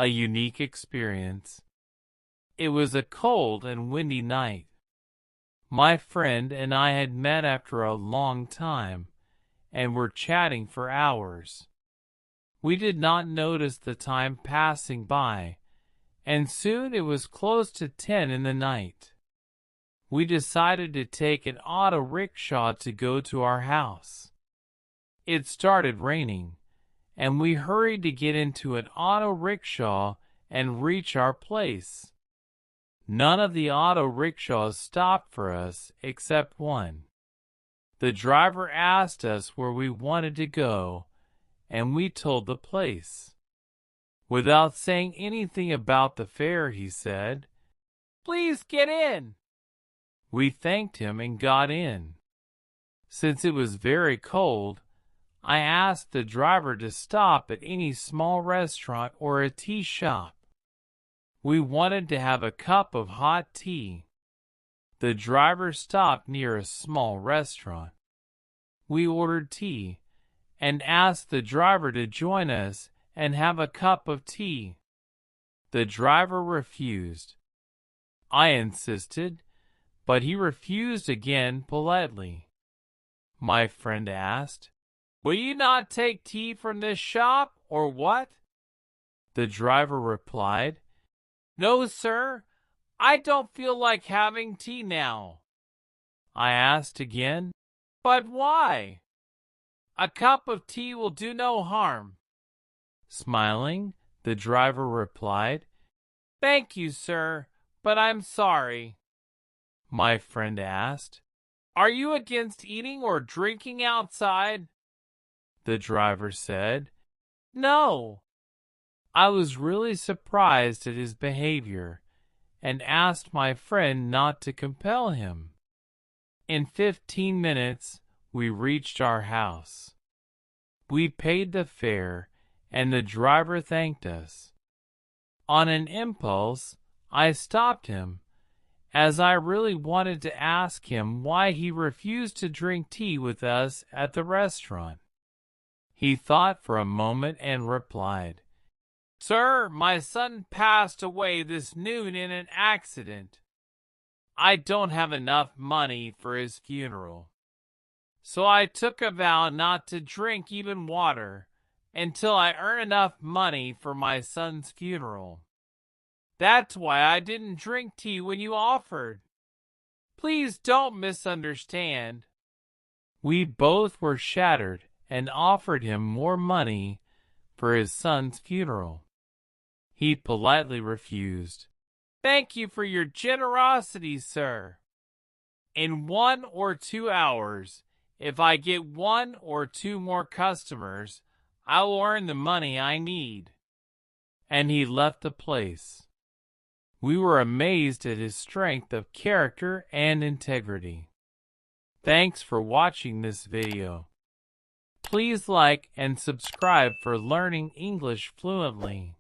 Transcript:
A unique experience. It was a cold and windy night. My friend and I had met after a long time and were chatting for hours. We did not notice the time passing by, and soon it was close to 10 in the night. We decided to take an auto rickshaw to go to our house. It started raining, and we hurried to get into an auto rickshaw and reach our place. None of the auto rickshaws stopped for us except one. The driver asked us where we wanted to go, and we told the place. Without saying anything about the fare, he said, "Please get in." We thanked him and got in. Since it was very cold, I asked the driver to stop at any small restaurant or a tea shop. We wanted to have a cup of hot tea. The driver stopped near a small restaurant. We ordered tea and asked the driver to join us and have a cup of tea. The driver refused. I insisted, but he refused again politely. My friend asked, "Will you not take tea from this shop, or what?" The driver replied, "No, sir, I don't feel like having tea now." I asked again, "But why?" "A cup of tea will do no harm." Smiling, the driver replied, "Thank you, sir, but I'm sorry." My friend asked, "Are you against eating or drinking outside?" The driver said, "No." I was really surprised at his behavior and asked my friend not to compel him. In 15 minutes, we reached our house. We paid the fare, and the driver thanked us. On an impulse, I stopped him, as I really wanted to ask him why he refused to drink tea with us at the restaurant. He thought for a moment and replied, "Sir, my son passed away this noon in an accident. I don't have enough money for his funeral. So I took a vow not to drink even water until I earn enough money for my son's funeral. That's why I didn't drink tea when you offered. Please don't misunderstand." We both were shattered and offered him more money for his son's funeral. He politely refused. "Thank you for your generosity, sir. In 1 or 2 hours, if I get 1 or 2 more customers, I will earn the money I need." And he left the place. We were amazed at his strength of character and integrity. Thanks for watching this video. Please like and subscribe for learning English fluently.